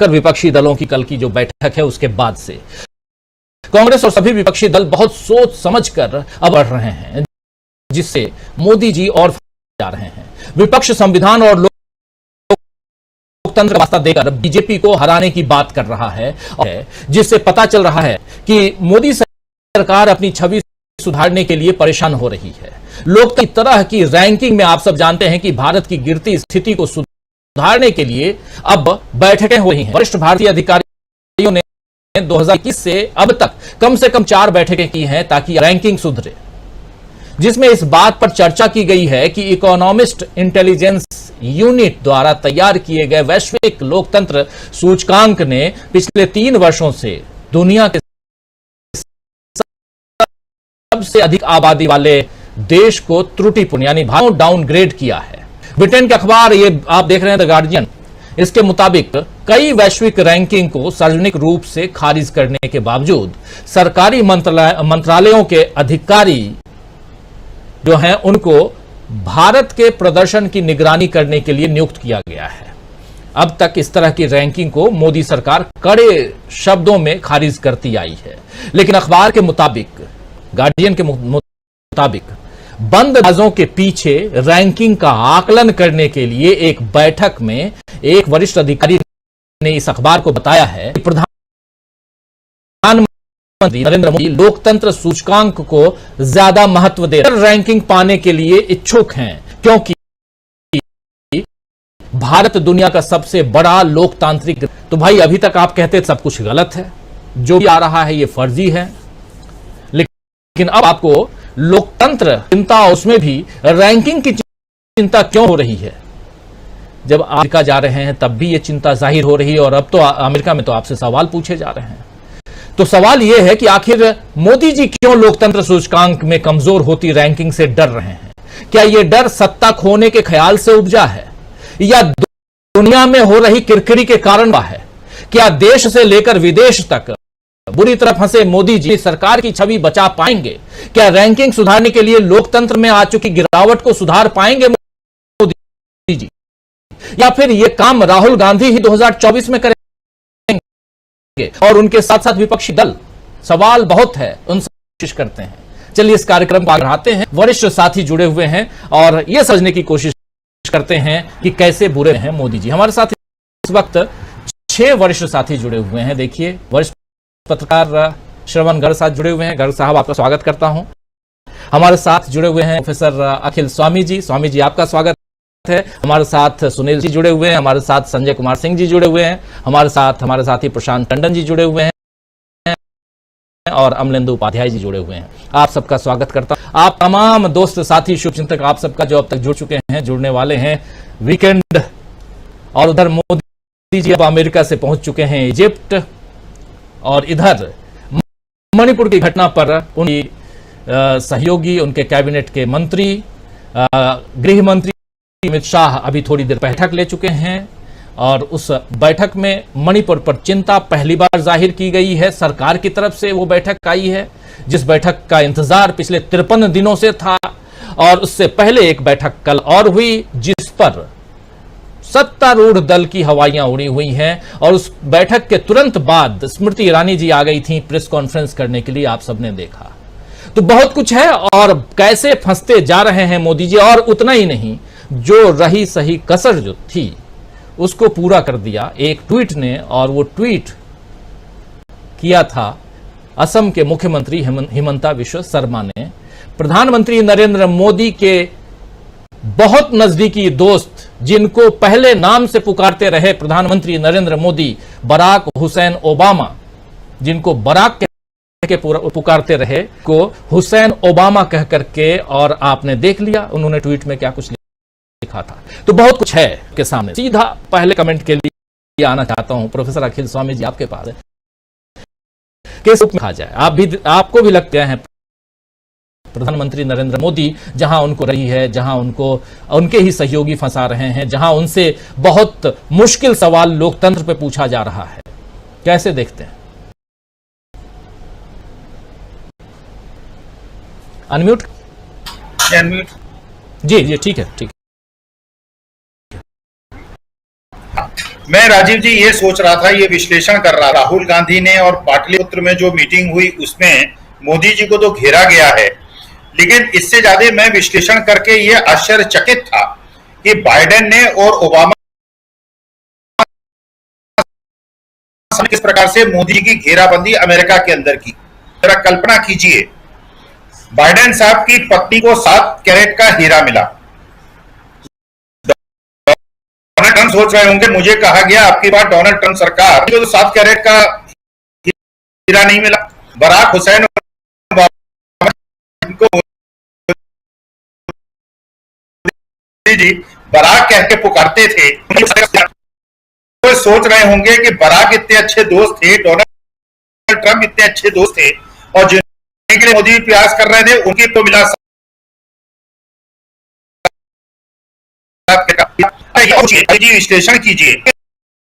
विपक्षी दलों की कल की जो बैठक है उसके बाद से कांग्रेस और सभी विपक्षी दल बहुत सोच समझकर अब बढ़ रहे हैं, जिससे मोदी जी और जा रहे हैं। विपक्ष संविधान और लोकतंत्र का वास्ता देकर बीजेपी को हराने की बात कर रहा है, जिससे पता चल रहा है कि मोदी सरकार अपनी छवि सुधारने के लिए परेशान हो रही है। लोग की तरह की रैंकिंग में आप सब जानते हैं कि भारत की गिरती स्थिति को सुधारने के लिए अब बैठकें हो रही हैं। वरिष्ठ भारतीय अधिकारियों ने 2021 से अब तक कम से कम 4 बैठकें की हैं ताकि रैंकिंग सुधरे, जिसमें इस बात पर चर्चा की गई है कि इकोनॉमिस्ट इंटेलिजेंस यूनिट द्वारा तैयार किए गए वैश्विक लोकतंत्र सूचकांक ने पिछले 3 वर्षों से दुनिया के सबसे अधिक आबादी वाले देश को त्रुटिपूर्ण यानी डाउनग्रेड किया है। ब्रिटेन के अखबार, ये आप देख रहे हैं द गार्जियन, इसके मुताबिक कई वैश्विक रैंकिंग को सार्वजनिक रूप से खारिज करने के बावजूद सरकारी मंत्रालयों के अधिकारी जो हैं उनको भारत के प्रदर्शन की निगरानी करने के लिए नियुक्त किया गया है। अब तक इस तरह की रैंकिंग को मोदी सरकार कड़े शब्दों में खारिज करती आई है, लेकिन अखबार के मुताबिक, गार्डियन के मुताबिक बंद दरवाजों के पीछे रैंकिंग का आकलन करने के लिए एक बैठक में एक वरिष्ठ अधिकारी ने इस अखबार को बताया है कि प्रधानमंत्री नरेंद्र मोदी लोकतंत्र सूचकांक को ज्यादा महत्व दे रहे हैं, रैंकिंग पाने के लिए इच्छुक हैं, क्योंकि भारत दुनिया का सबसे बड़ा लोकतांत्रिक। तो भाई अभी तक आप कहते सब कुछ गलत है, जो भी आ रहा है ये फर्जी है, लेकिन अब आपको लोकतंत्र चिंता, उसमें भी रैंकिंग की चिंता क्यों हो रही है? जब अमेरिका जा रहे हैं तब भी ये चिंता जाहिर हो रही है, और अब तो अमेरिका में तो आपसे सवाल पूछे जा रहे हैं। तो सवाल यह है कि आखिर मोदी जी क्यों लोकतंत्र सूचकांक में कमजोर होती रैंकिंग से डर रहे हैं? क्या यह डर सत्ता खोने के ख्याल से उपजा है, या दुनिया में हो रही किरकिरी के कारण हुआ है? क्या देश से लेकर विदेश तक बुरी तरह फंसे मोदी जी सरकार की छवि बचा पाएंगे? क्या रैंकिंग सुधारने के लिए लोकतंत्र में आ चुकी गिरावट को सुधार पाएंगे मोदी जी, या फिर यह काम राहुल गांधी ही 2024 में करेंगे और उनके साथ साथ विपक्षी दल? सवाल बहुत है, उनसे कोशिश करते हैं। चलिए इस कार्यक्रम को आगे बढ़ाते हैं। वरिष्ठ साथी जुड़े हुए हैं और यह समझने की कोशिश करते हैं कि कैसे बुरे हैं मोदी जी। हमारे साथ इस वक्त 6 वरिष्ठ साथी जुड़े हुए हैं। देखिए, वरिष्ठ पत्रकार श्रवण गर्ग साहब जुड़े हुए हैं। गर्ग साहब, आपका स्वागत करता हूं। हमारे साथ जुड़े हुए हैं प्रोफेसर अखिल स्वामी जी। स्वामी जी, आपका स्वागत है। हमारे साथ सुनील जी जुड़े हुए हैं। हमारे साथ संजय कुमार सिंह जी जुड़े हुए हैं। हमारे साथी प्रशांत टंडन जी जुड़े हुए हैं और अमलेंदु उपाध्याय जी जुड़े हुए हैं। आप सबका स्वागत करता हूं। आप तमाम दोस्त साथी शुभचिंतक आप सबका जो अब तक जुड़ चुके हैं, जुड़ने वाले हैं। वीकेंड, और उधर मोदी जी अब अमेरिका से पहुंच चुके हैं इजिप्ट, और इधर मणिपुर की घटना पर उनकी सहयोगी, उनके कैबिनेट के मंत्री, गृह मंत्री अमित शाह अभी थोड़ी देर बैठक ले चुके हैं, और उस बैठक में मणिपुर पर चिंता पहली बार जाहिर की गई है। सरकार की तरफ से वो बैठक आई है, जिस बैठक का इंतजार पिछले 53 दिनों से था, और उससे पहले एक बैठक कल और हुई जिस पर सत्तारूढ़ दल की हवाइयां उड़ी हुई हैं, और उस बैठक के तुरंत बाद स्मृति ईरानी जी आ गई थी प्रेस कॉन्फ्रेंस करने के लिए, आप सबने देखा। तो बहुत कुछ है और कैसे फंसते जा रहे हैं मोदी जी। और उतना ही नहीं, जो रही सही कसर जो थी उसको पूरा कर दिया एक ट्वीट ने, और वो ट्वीट किया था असम के मुख्यमंत्री हिमंता बिस्वा शर्मा ने। प्रधानमंत्री नरेंद्र मोदी के बहुत नजदीकी दोस्त, जिनको पहले नाम से पुकारते रहे प्रधानमंत्री नरेंद्र मोदी, बराक हुसैन ओबामा, जिनको बराक कह के पुकारते रहे, को हुसैन ओबामा कह करके, और आपने देख लिया उन्होंने ट्वीट में क्या कुछ लिखा था। तो बहुत कुछ है के सामने। सीधा पहले कमेंट के लिए आना चाहता हूं प्रोफेसर अखिल स्वामी जी, आपके पास है। किस रूप में कहा जाए, आपको भी लगते हैं प्रधानमंत्री नरेंद्र मोदी जहां उनको रही है, जहां उनको उनके ही सहयोगी फंसा रहे हैं, जहां उनसे बहुत मुश्किल सवाल लोकतंत्र पे पूछा जा रहा है, कैसे देखते हैं? अनम्यूट जी, ठीक है, ठीक है। मैं राजीव जी ये सोच रहा था, ये विश्लेषण कर रहा, राहुल गांधी ने और पाटलिपुत्र में जो मीटिंग हुई उसमें मोदी जी को तो घेरा गया है, लेकिन इससे ज्यादा मैं विश्लेषण करके ये आश्चर्यचकित था कि बाइडेन ने और ओबामा किस प्रकार से मोदी जी की घेराबंदी अमेरिका के अंदर की। जरा कल्पना कीजिए, बाइडेन साहब की पत्नी को 7 कैरेट का हीरा मिला। डोनाल्ड ट्रंप सोच रहे होंगे, मुझे कहा गया आपकी बात डोनाल्ड ट्रंप सरकार को तो 7 कैरेट का हीरा नहीं मिला। बराक हुसैन को जी बराक कह के पुकारते थे। तो सोच रहे होंगे कि बराक इतने अच्छे दोस्त थे, डोनाल्ड ट्रंप इतने अच्छे दोस्त थे, और जिनके लिए मोदी प्रयास कर रहे थे उनकी तो मिला। जी विश्लेषण कीजिए,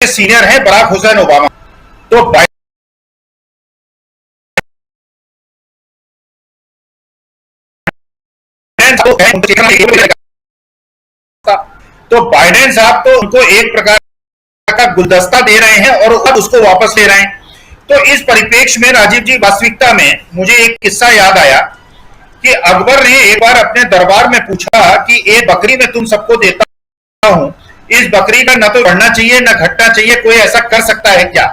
सीनियर है बराक हुसैन ओबामा, तो बाइडेन साहब तो उनको एक प्रकार का गुलदस्ता दे रहे हैं और अब उसको वापस ले रहे हैं। तो इस परिप्रेक्ष्य में राजीव जी, वास्तविकता में मुझे एक किस्सा याद आया कि अकबर ने एक बार अपने दरबार में पूछा कि एक बकरी मैं तुम सबको देता हूं, इस बकरी का न तो बढ़ना चाहिए न घटना चाहिए, कोई ऐसा कर सकता है क्या?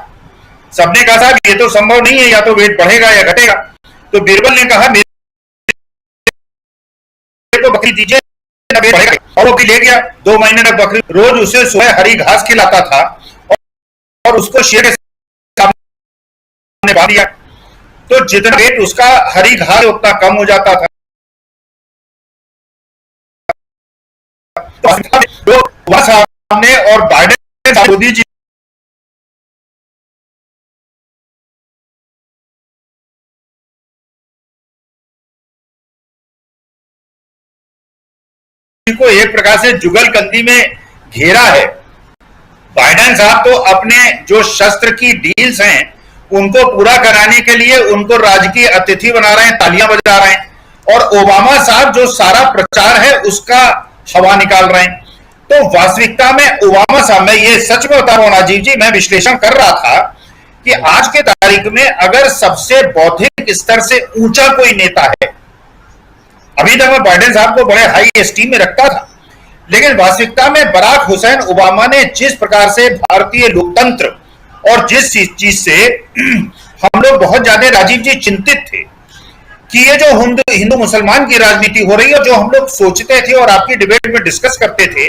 सबने कहा साहब ये तो संभव नहीं है, या तो वेट बढ़ेगा या घटेगा। तो बीरबल ने कहा मेरे को बकरी दीजिए, और वो भी ले गया। 2 महीने तक बकरी रोज उसे सुबह हरी घास खिलाता था और उसको शेर के सामने बांध दिया, तो जितना वेट उसका हरी घास उतना कम हो जाता था। तो सामने और बाइडेन मोदी जी को एक प्रकार से जुगलबंदी में घेरा है। बाइडेन साहब तो अपने जो शस्त्र की डील्स हैं उनको पूरा कराने के लिए उनको राजकीय अतिथि बना रहे हैं, तालियां बजा रहे हैं, और ओबामा साहब जो सारा प्रचार है उसका हवा निकाल रहे हैं। तो वास्तविकता में ओबामा साहब, मैं ये सच में बता रहा हूं राजीव जी, मैं विश्लेषण कर रहा था कि आज के तारीख में अगर सबसे बौद्धिक स्तर से ऊंचा कोई नेता है, अभी तक मैं बाइडेन साहब को बड़े हाई एस्टीम में रखता था, लेकिन वास्तविकता में बराक हुसैन ओबामा ने जिस प्रकार से भारतीय लोकतंत्र और जिस चीज से हम लोग बहुत ज्यादा राजीव जी चिंतित थे कि ये जो हिंदू मुसलमान की राजनीति हो रही है, जो हम लोग सोचते थे और आपकी डिबेट में डिस्कस करते थे,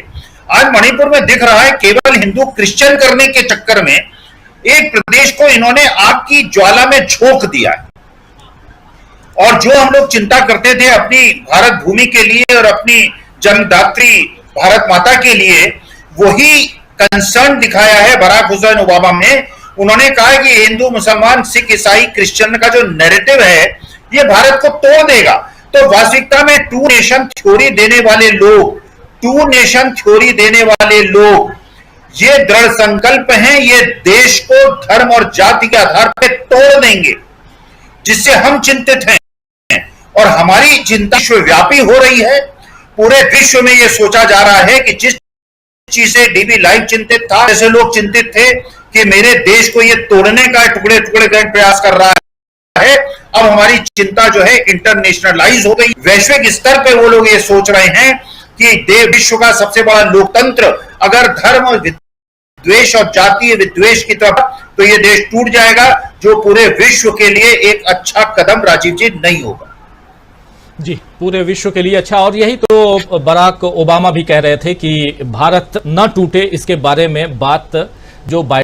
आज मणिपुर में दिख रहा है केवल हिंदू क्रिश्चियन करने के चक्कर में एक प्रदेश को इन्होंने आग की ज्वाला में झोंक दिया है। और जो हम लोग चिंता करते थे अपनी भारत भूमि के लिए और अपनी जन्मदात्री भारत माता के लिए, वही कंसर्न दिखाया है बराक हुसैन ओबामा ने। उन्होंने कहा कि हिंदू मुसलमान सिख ईसाई क्रिश्चियन का जो नैरेटिव है ये भारत को तोड़ देगा। तो वास्तविकता में टू नेशन थ्योरी देने वाले लोग ये दृढ़ संकल्प हैं, ये देश को धर्म और जाति के आधार पर तोड़ देंगे, जिससे हम चिंतित हैं। और हमारी चिंता विश्वव्यापी हो रही है। पूरे विश्व में यह सोचा जा रहा है कि जिस चीज से डीबी लाइव चिंतित था, जैसे लोग चिंतित थे कि मेरे देश को यह तोड़ने का टुकड़े टुकड़े का प्रयास कर रहा है, अब हमारी चिंता जो है इंटरनेशनलाइज हो गई। वैश्विक स्तर पर वो लोग ये सोच रहे हैं कि विश्व का सबसे बड़ा लोकतंत्र अगर धर्म विद्वेष और जातीय विद्वेष की तरफ, तो ये देश टूट जाएगा, जो पूरे विश्व के लिए एक अच्छा कदम राजीव जी नहीं होगा। जी, पूरे विश्व के लिए अच्छा। और यही तो बराक ओबामा भी कह रहे थे कि भारत न टूटे, इसके बारे में बात जो